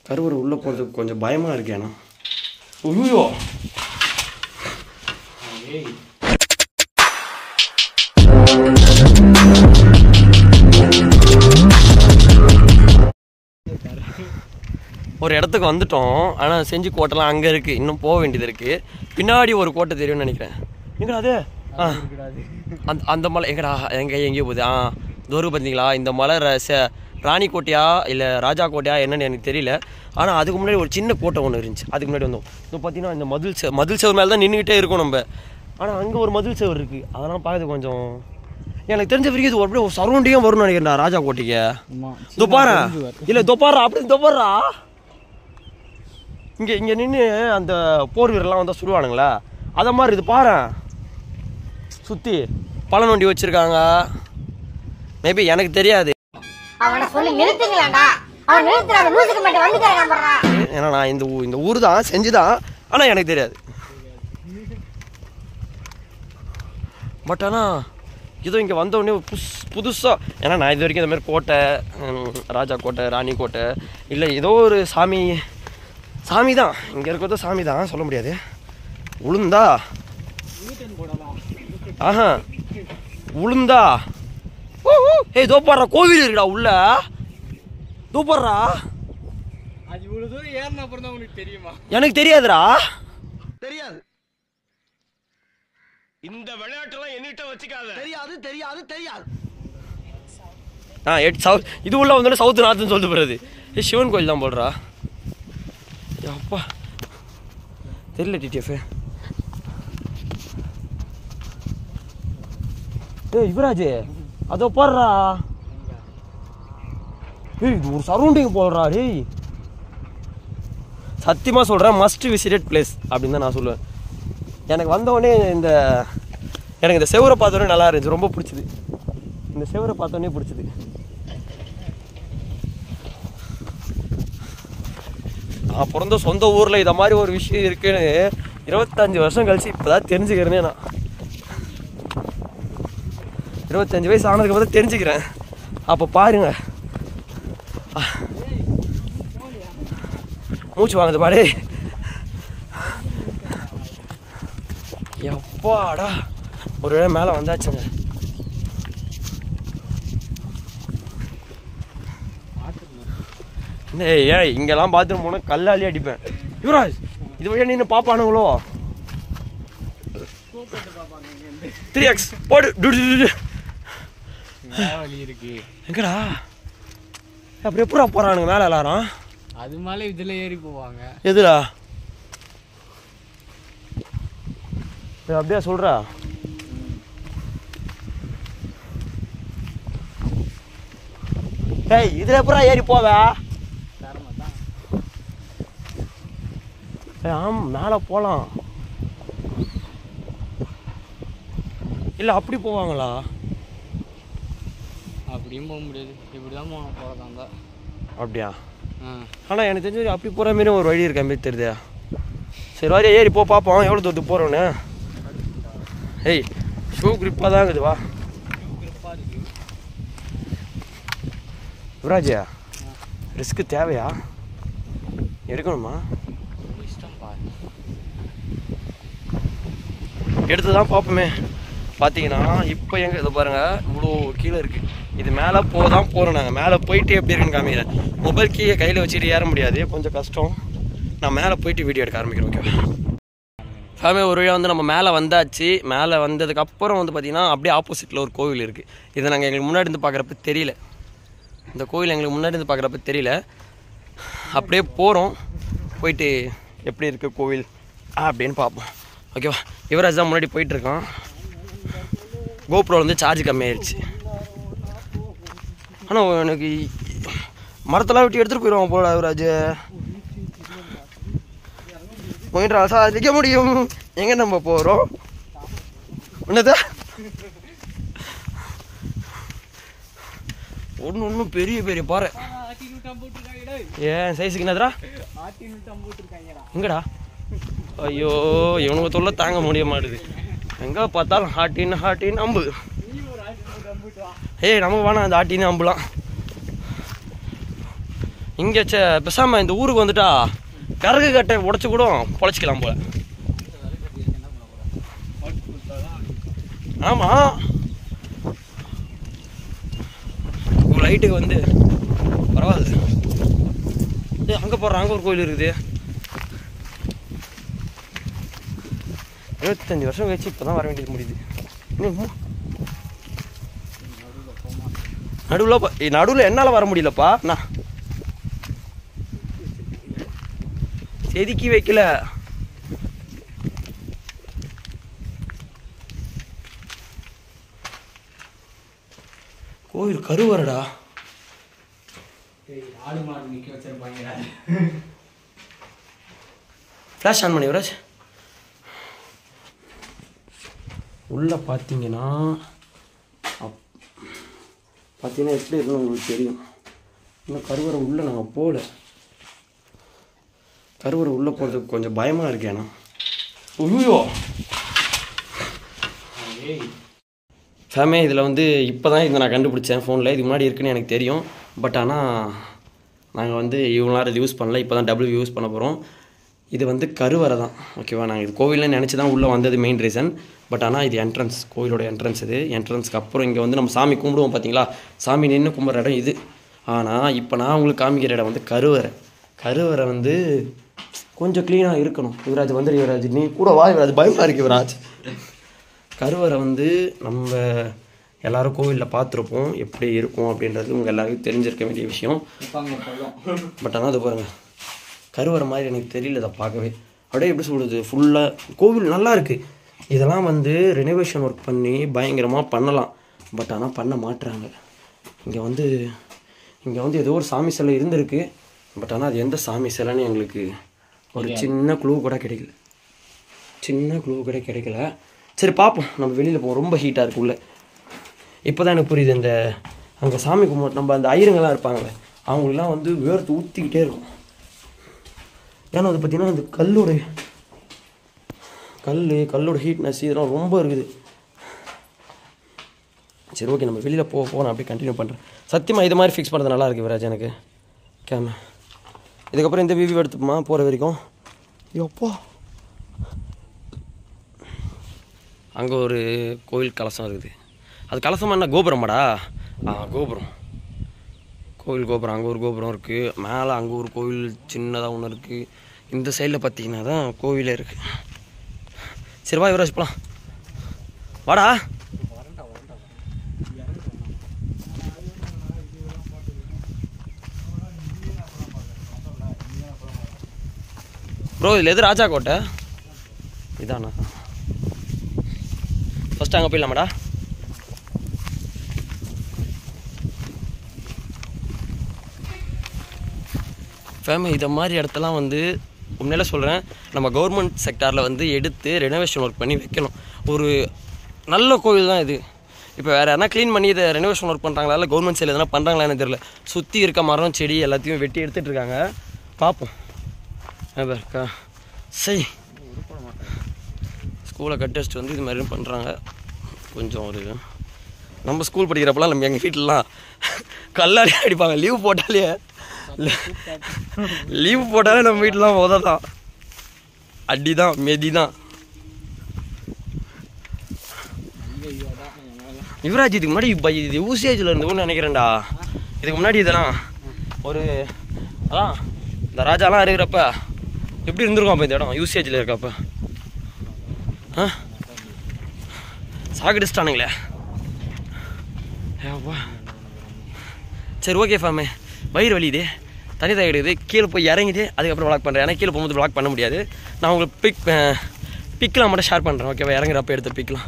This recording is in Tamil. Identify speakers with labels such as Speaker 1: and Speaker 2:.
Speaker 1: கருவறை உள்ளே போகிறதுக்கு கொஞ்சம் பயமாக இருக்கு. ஏன்னா ஐயோ ஒரு இடத்துக்கு வந்துட்டோம். ஆனால் செஞ்சு கோட்டைலாம் அங்கே இருக்குது, இன்னும் போக வேண்டியது இருக்குது. பின்னாடி ஒரு கோட்டை தெரியும்னு நினைக்கிறேன். எங்கடா அது? அந்த மலை எங்கடா எங்கேயோ போகுது. தோறு பார்த்தீங்களா? இந்த மலை ராணி கோட்டையா இல்லை ராஜா கோட்டையா என்னன்னு எனக்கு தெரியல. ஆனால் அதுக்கு முன்னாடி ஒரு சின்ன கோட்டை ஒன்று இருந்துச்சு. அதுக்கு முன்னாடி வந்தோம். இப்போ பார்த்தீங்கன்னா இந்த மதில் செவர் மேலே தான் நின்றுக்கிட்டே இருக்கும் நம்ம. ஆனால் அங்கே ஒரு மதில் செவர் இருக்குது. அதெல்லாம் பார்க்குறது கொஞ்சம் எனக்கு தெரிஞ்ச வரைக்கும் இது அப்படியே ஒரு சரௌண்டிங்காக வரும்னு நினைக்கிறேன்டா ராஜா கோட்டைக்கு. தொப்பாரா இல்லை தொப்பாரா அப்படி தொப்பாரா இங்கே நின்று அந்த போர் வீரர்லாம் வந்தால் சுடுவானுங்களா அதை மாதிரி இது பாரு. சுற்றி பழம் நோண்டி வச்சுருக்காங்க. மேபி எனக்கு தெரியாது. ஏன்னா நான் இந்த ஊர் தான் செஞ்சுதான், ஆனால் எனக்கு தெரியாது. பட் ஆனால் ஏதோ இங்கே வந்தவுடனே புதுசாக, ஏன்னா நான் இது வரைக்கும் இந்த மாதிரி கோட்டை, ராஜா கோட்டை, ராணி கோட்டை இல்லை ஏதோ ஒரு சாமி தான் இங்கே இருக்கிறதோ சாமி தான் சொல்ல முடியாது. உளுந்தா உளுந்தா ஏய் தோப்பாடுறா கோவில் இருக்குடா உள்ள. தோப்பாடுறா எனக்கு தெரியாதுடா. தெரியாது. இந்த விளையாட்டுலாம் என்னிட்ட வச்சுக்காத. தெரியாது தெரியாது தெரியாது. இது உள்ள வந்து சவுத் நார்த்னு சொல்லிட்டு போறது. சிவன் கோயில் தான் போடுறா. அப்பா தெரியல டிடிஎஃப். ஏய் யுவராஜ் அதோ போடுறா. ஏய் இது ஒரு சரௌண்டிங் போடுறா. டேய் சத்தியமாக சொல்கிறேன், மஸ்ட் விசிட்டட் பிளேஸ் அப்படின்னு தான் நான் சொல்லுவேன். எனக்கு வந்தோடனே எனக்கு இந்த செவரை பார்த்தோன்னே நல்லா இருந்துச்சு, ரொம்ப பிடிச்சிது. இந்த செவரை பார்த்தோன்னே பிடிச்சிது. நான் பிறந்த சொந்த ஊரில் இதை மாதிரி ஒரு விஷயம் இருக்குன்னு 25 வருஷம் கழிச்சு இப்போ தான் தெரிஞ்சுக்கிறேனே. நான் 25 வயசு ஆனதுக்கு அப்புறம் தெரிஞ்சுக்கிறேன். அப்போ பாருங்க மூச்சு வாங்குது பாடே. எப்பாடா ஒரு வேளை மேலே வந்தாச்சுங்க. ஏய் இங்கெல்லாம் பாத்ரூம் போனால் கல்லாலே அடிப்பேன். யுவராஜ் இது வழியா நின்று பாப்பானுங்களோ 3x போடு. எங்கடா அப்படி எப்படா போறானுங்க மேலே எல்லாரும்?
Speaker 2: அது மேலே இதில் ஏறி போவாங்க.
Speaker 1: எதுடா அப்படியே சொல்றா? ஏய் இதுல எப்படா ஏறி போவ? ஆம் மேலே போகலாம். இல்லை அப்படி போவாங்களா?
Speaker 2: அப்படியும் போக முடியாது, இப்படி தான் போகிறதாங்க.
Speaker 1: அப்படியா? ஆனால் எனக்கு தெரிஞ்சு அப்படி போகிற மாரி ஒரு வழி இருக்க மாரி தெரியுதா? சரி வரையா ஏறி போ பார்ப்போம் எவ்வளோ தூரத்துக்கு போகிறோன்னு. ஏய் ஷூ கிரிப்பாக தான் இருக்குது. வா யுவராஜா ரிஸ்க்கு தேவையா? எடுக்கணுமா? எடுத்து தான் பார்ப்போமே. பார்த்தீங்கன்னா இப்போ எங்கே இதை பாருங்கள் இவ்வளோ கீழே இருக்குது. இது மேலே தான் போகிறோம். நாங்கள் மேலே போயிட்டு எப்படி இருக்குன்னு காமிக்கிறேன். மொபைல் கீழே கையில் வச்சுட்டு ஏற முடியாது, கொஞ்சம் கஷ்டம். நான் மேலே போயிட்டு வீடியோ எடுக்க ஆரம்பிக்கிறேன். ஓகே ஃபேமிலி ஒரு வழியாக வந்து நம்ம மேலே வந்தாச்சு. மேலே வந்ததுக்கப்புறம் வந்து பார்த்திங்கன்னா அப்படியே ஆப்போசிட்டில் ஒரு கோவில் இருக்குது. இதை நாங்கள் எங்களுக்கு முன்னாடி இருந்து பார்க்குறப்ப தெரியல. இந்த கோவில் எங்களுக்கு முன்னாடி இருந்து பார்க்குறப்ப தெரியல. அப்படியே போகிறோம், போயிட்டு எப்படி இருக்குது கோவில் அப்படின்னு பார்ப்போம். ஓகேவா? யுவராஜ் தான் முன்னாடி போயிட்டுருக்கான். கோப்ரோவில் வந்து சார்ஜ் கம்மியாயிருச்சு. ஆனால் எனக்கு மரத்தெல்லாம் விட்டு எடுத்துகிட்டு போயிடுவான் போல யுவராஜ். போயிட்டு சார் நிற்க முடியும். எங்கே நம்ம போகிறோம்? என்னதா ஒன்றும் பெரிய பெரிய பாறை. ஏன் சைஸுக்கு என்னதுடா? எங்கடா? ஐயோ இவனுக்கு தொல்லை தாங்க முடிய மாட்டுது. எங்கே பார்த்தாலும் ஹாட்டின்னு அம்பு. ஏய் நமக்கு வேணாம் அந்த ஆட்டின்னு அம்புலாம். இங்கே பேசாமல் இந்த ஊருக்கு வந்துட்டா கரகு கட்டை உடச்சி கூட பொழைச்சிக்கலாம் போல. ஆமாம், லைட்டுக்கு வந்து பரவாயில்ல. அங்கே போடுறோம், அங்கே ஒரு கோயில் இருக்குது. 25 வருஷம் கழிச்சு இப்போ தான் வர வேண்டியது முடியுது. நடுவில் என்னால் வர முடியலப்பா. நான் செதுக்கி வைக்கல. கோயில் கருவறடா. ஃப்ளாஷ் ஆன் பண்ணி யுவராஜ். உள்ளே பார்த்தீங்கன்னா எப்படி இருக்குன்னு உங்களுக்கு தெரியும். இன்னும் கருவறை உள்ளே நாங்கள் போகல. கருவறை உள்ளே போகிறதுக்கு கொஞ்சம் பயமாக இருக்கு. ஏன்னா ஐயோ ஃபேமே இதில் வந்து இப்போ தான் இதை நான் கண்டுபிடிச்சேன் ஃபோனில். இதுக்கு முன்னாடி இருக்குன்னு எனக்கு தெரியும். பட் ஆனால் நாங்கள் வந்து இவ்வளோ நேரம் இது யூஸ் பண்ணல. இப்போ தான் டபுள்யூ யூஸ் பண்ண போகிறோம். இது வந்து கருவறை தான், ஓகேவா. நாங்கள் இது கோவில்னு நினச்சி தான் உள்ளே வந்தது மெயின் ரீசன். பட் ஆனால் இது என்ட்ரன்ஸ், கோவிலோட என்ட்ரன்ஸ். இது என்ட்ரன்ஸ்க்கு அப்புறம் இங்கே வந்து நம்ம சாமி கும்பிடுவோம் பார்த்தீங்களா, சாமி நின்று கும்பிட்ற இடம் இது. ஆனால் இப்போ நான் உங்களுக்கு காமிக்கிற இடம் வந்து கருவறை. கருவறை வந்து கொஞ்சம் க்ளீனாக இருக்கணும். யுவராஜ் வந்து யுவராஜ் நீ கூட வா யுவராஜ், பயமாக இருக்கு யுவராஜ். கருவறை வந்து நம்ம எல்லோரும் கோவிலில் பார்த்துருப்போம், எப்படி இருக்கும் அப்படின்றது உங்கள் எல்லாருக்கும் தெரிஞ்சிருக்க வேண்டிய விஷயம். பட் ஆனால் அது பாருங்கள், கருவறை மாதிரி எனக்கு தெரியல இதை பார்க்கவே. அப்படியே எப்படி சொல்கிறது, ஃபுல்லாக கோவில் நல்லா இருக்குது. இதெல்லாம் வந்து ரெனோவேஷன் ஒர்க் பண்ணி பயங்கரமாக பண்ணலாம். பட் ஆனால் பண்ண மாட்டுறாங்க. இங்கே வந்து ஏதோ ஒரு சாமி சிலை இருந்திருக்கு. பட் ஆனால் அது எந்த சாமி சிலைன்னு எங்களுக்கு ஒரு சின்ன க்ளூ கூட கிடைக்கல. சரி பார்ப்போம், நம்ம வெளியில் போவோம். ரொம்ப ஹீட்டாக இருக்குள்ள. இப்போ தான் எனக்கு புரியுது, இந்த அங்கே சாமி கும்பிட்டு நம்ம அந்த ஐயருங்கெல்லாம் இருப்பாங்களே, அவங்களெலாம் வந்து வேர்த்து ஊற்றிக்கிட்டே இருக்கும். ஏன்னா அது பார்த்திங்கன்னா அந்த கல்லோட ஹீட்னஸ் இதெல்லாம் ரொம்ப இருக்குது. சரி ஓகே, நம்ம வெளியில் போக நான் அப்படியே கண்டினியூ பண்ணுறேன். சத்தியமாக இது மாதிரி ஃபிக்ஸ் பண்ணுறது நல்லா இருக்குது விராஜ் எனக்கு. கேம இதுக்கப்புறம் இந்த வீடியோ எடுத்துப்போமா போகிற வரைக்கும். எப்போ அங்கே ஒரு கோவில் கலசம் இருக்குது. அது கலசமாக என்ன கோபுரமாடா? கோபுரம், கோவில் கோபுரம். அங்கே ஒரு கோபுரம் இருக்குது. மேலே அங்கே ஒரு கோவில் சின்னதாக ஒன்று இருக்குது. இந்த சைடில் பார்த்தீங்கன்னா தான் கோவிலே இருக்குது. சரி வா யுவராஜ் போகலாம், வாடா. ப்ரோ இதில் எது ராஜா கோட்டை இதாண்ணா? ஃபஸ்ட்டு அங்கே போயிடலாமாடா? ஃபேமிலி இதை மாதிரி இடத்தெல்லாம் வந்து உண்மையில சொல்கிறேன், நம்ம கவர்மெண்ட் செக்டாரில் வந்து எடுத்து ரெனோவேஷன் ஒர்க் பண்ணி வைக்கணும். ஒரு நல்ல கோவில் தான் இது. இப்போ வேறு யாரா க்ளீன் பண்ணி இதை ரெனோவேஷன் ஒர்க் பண்ணுறாங்களா, இல்லை கவர்மெண்ட் சைடில் எதனா பண்ணுறாங்களான்னு தெரியல. சுற்றி இருக்க மரம் செடி எல்லாத்தையும் வெட்டி எடுத்துகிட்டு இருக்காங்க. பார்ப்போம். இருக்கா சரி, ஸ்கூலை கட் அடிச்சுட்டு வந்து இது மாதிரி பண்ணுறாங்க. கொஞ்சம் ஒரு நம்ம ஸ்கூல் படிக்கிறப்பெல்லாம் நம்ம எங்கள் வீட்டிலலாம் கல்லாடி அடிப்பாங்க. லீவ் போட்டாலே நம்ம வீட்டிலலாம் உததான், அடி தான், மெதி தான். யுவராஜ் இதுக்கு முன்னாடி இது யூசேஜில் இருந்துன்னு நினைக்கிறேன்டா. இதுக்கு முன்னாடி இதெல்லாம் ஒரு அதான் இந்த ராஜாலாம் இருக்கிறப்ப எப்படி இருந்திருக்கும் அப்போ இந்த இடம் யூசேஜில் இருக்கப்ப? சாகடிச்சிட்டானுங்களே. சரி ஓகே ஃபேமே, வயிறு வலியுது, தண்ணி தகிடுது, கீழே போய் இறங்கிது அதுக்கப்புறம் விளாக் பண்ணுறேன். ஏன்னா கீழே போகும்போது விளாக் பண்ண முடியாது. நான் உங்களுக்கு பிக்லாம் மட்டும் ஷேர் பண்ணுறேன், ஓகேவா? இறங்குறப்ப எடுத்து பிக்லாம்.